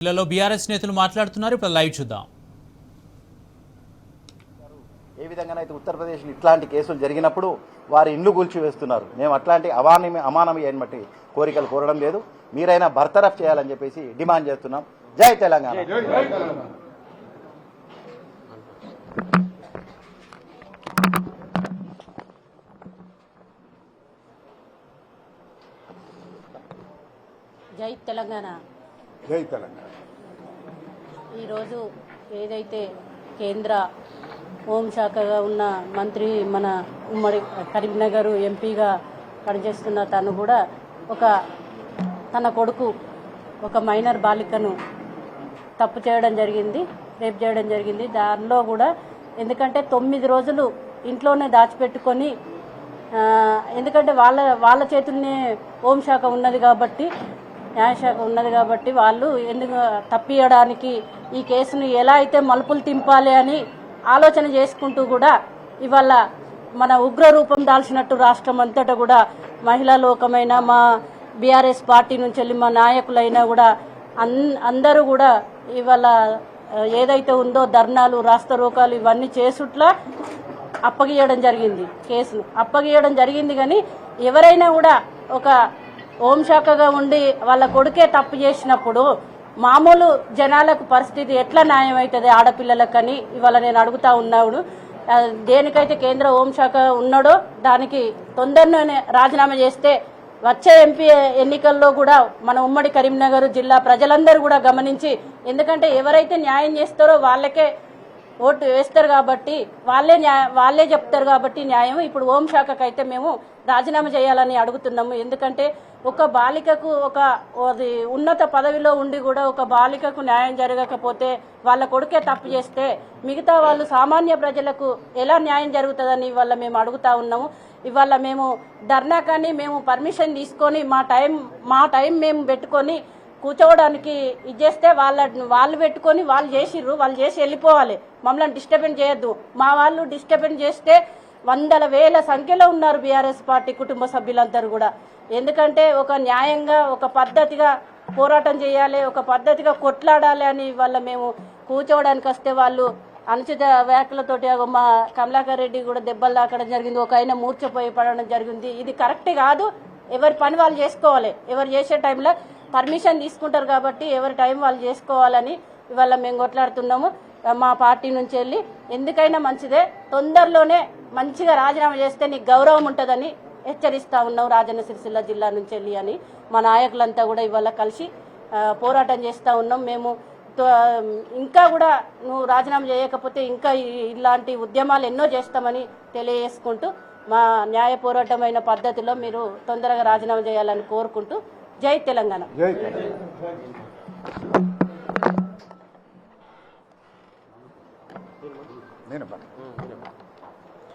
జిల్లాలో బీఆర్ఎస్ నేతలు మాట్లాడుతున్నారు. ఇప్పుడు లైవ్ చూద్దాం. ఏ విధంగానైతే ఉత్తరప్రదేశ్లో ఇట్లాంటి కేసులు జరిగినప్పుడు వారి ఇండ్లు కూల్చివేస్తున్నారు. మేము అట్లాంటి అమానవీయమైన బట్టి కోరికలు కోరడం లేదు. మీరైనా బర్తరఫ్ చేయాలని చెప్పేసి డిమాండ్ చేస్తున్నాం. జై తెలంగాణ. జై తెలంగాణ. జై తెలంగాణ. ఈరోజు ఏదైతే కేంద్ర హోంశాఖగా ఉన్న మంత్రి మన ఉమ్మడి కరీంనగర్ ఎంపీగా పనిచేస్తున్న తను కూడా తన కొడుకు ఒక మైనర్ బాలికను తప్పు చేయడం జరిగింది, రేప్ చేయడం జరిగింది. దానిలో కూడా ఎందుకంటే 9 రోజులు ఇంట్లోనే దాచిపెట్టుకొని, ఎందుకంటే వాళ్ళ చేతుల్నే హోంశాఖ ఉన్నది కాబట్టి, న్యాయశాఖ ఉన్నది కాబట్టి వాళ్ళు ఎందుకు తప్పియడానికి ఈ కేసును ఎలా అయితే మలుపులు తింపాలి అని ఆలోచన చేసుకుంటూ కూడా ఇవాళ మన ఉగ్ర రూపం దాల్చినట్టు రాష్ట్రం అంతటా కూడా మహిళా లోకమైన మా బీఆర్ఎస్ పార్టీ నుంచి వెళ్ళి మా నాయకులైనా కూడా అందరూ కూడా ఇవాళ ఏదైతే ఉందో ధర్నాలు, రాస్తారోకాలు ఇవన్నీ చేసుట్లా అప్పగియడం జరిగింది. కేసును అప్పగియడం జరిగింది. కానీ ఎవరైనా కూడా ఒక హోంశాఖగా ఉండి వాళ్ళ కొడుకే తప్పు చేసినప్పుడు మామూలు జనాలకు పరిస్థితి ఎట్లా న్యాయం అవుతుంది ఆడపిల్లలకని ఇవాళ నేను అడుగుతా ఉన్నాడు. దేనికైతే కేంద్ర హోంశాఖ ఉన్నాడో దానికి తొందరలోనే రాజీనామా చేస్తే వచ్చే ఎంపీ ఎన్నికల్లో కూడా మన ఉమ్మడి కరీంనగర్ జిల్లా ప్రజలందరూ కూడా గమనించి, ఎందుకంటే ఎవరైతే న్యాయం చేస్తారో వాళ్ళకే ఓటు వేస్తారు కాబట్టి వాళ్ళే చెప్తారు కాబట్టి న్యాయం. ఇప్పుడు హోంశాఖకు అయితే మేము రాజీనామా చేయాలని అడుగుతున్నాము. ఎందుకంటే ఒక బాలికకు ఉన్నత పదవిలో ఉండి కూడా ఒక బాలికకు న్యాయం జరగకపోతే, వాళ్ళ కొడుకే తప్పు చేస్తే మిగతా వాళ్ళు సామాన్య ప్రజలకు ఎలా న్యాయం జరుగుతుందని ఇవాళ మేము అడుగుతా ఉన్నాము. ఇవాళ మేము ధర్నా కానీ మేము పర్మిషన్ తీసుకొని మా టైం మేము పెట్టుకొని కూర్చోవడానికి ఇచ్చేస్తే వాళ్ళు పెట్టుకొని వాళ్ళు చేసి వెళ్ళిపోవాలి. మమ్మల్ని డిస్టర్బెన్స్ చేయొద్దు. మా వాళ్ళు డిస్టర్బెన్స్ చేస్తే వందల వేల సంఖ్యలో ఉన్నారు బీఆర్ఎస్ పార్టీ కుటుంబ సభ్యులందరూ కూడా. ఎందుకంటే ఒక న్యాయంగా ఒక పద్ధతిగా పోరాటం చేయాలి, ఒక పద్ధతిగా కొట్లాడాలి అని వాళ్ళ మేము కూర్చోవడానికి వస్తే వాళ్ళు అనుచిత వ్యాఖ్యలతోటి మా కమలాకర్ రెడ్డి కూడా దెబ్బలు తాకడం జరిగింది. ఒక ఆయన మూర్చపోయి పడడం జరిగింది. ఇది కరెక్ట్ కాదు. ఎవరి పని వాళ్ళు చేసుకోవాలి. ఎవరు చేసే టైంలో పర్మిషన్ తీసుకుంటారు కాబట్టి ఎవరి టైం వాళ్ళు చేసుకోవాలని ఇవాళ మేము కొట్లాడుతున్నాము. మా పార్టీ నుంచి వెళ్ళి ఎందుకైనా మంచిదే, తొందరలోనే మంచిగా రాజీనామా చేస్తే నీకు గౌరవం ఉంటుందని హెచ్చరిస్తా ఉన్నాం రాజన్న సిరిసిల్ల జిల్లా నుంచి వెళ్ళి అని మా నాయకులంతా కూడా ఇవాళ కలిసి పోరాటం చేస్తూ ఉన్నాం. మేము ఇంకా కూడా నువ్వు రాజీనామా చేయకపోతే ఇంకా ఇలాంటి ఉద్యమాలు ఎన్నో చేస్తామని తెలియజేసుకుంటూ మా న్యాయ పోరాటమైన పద్ధతిలో మీరు తొందరగా రాజీనామా చేయాలని కోరుకుంటూ జై తెలంగాణ. నేను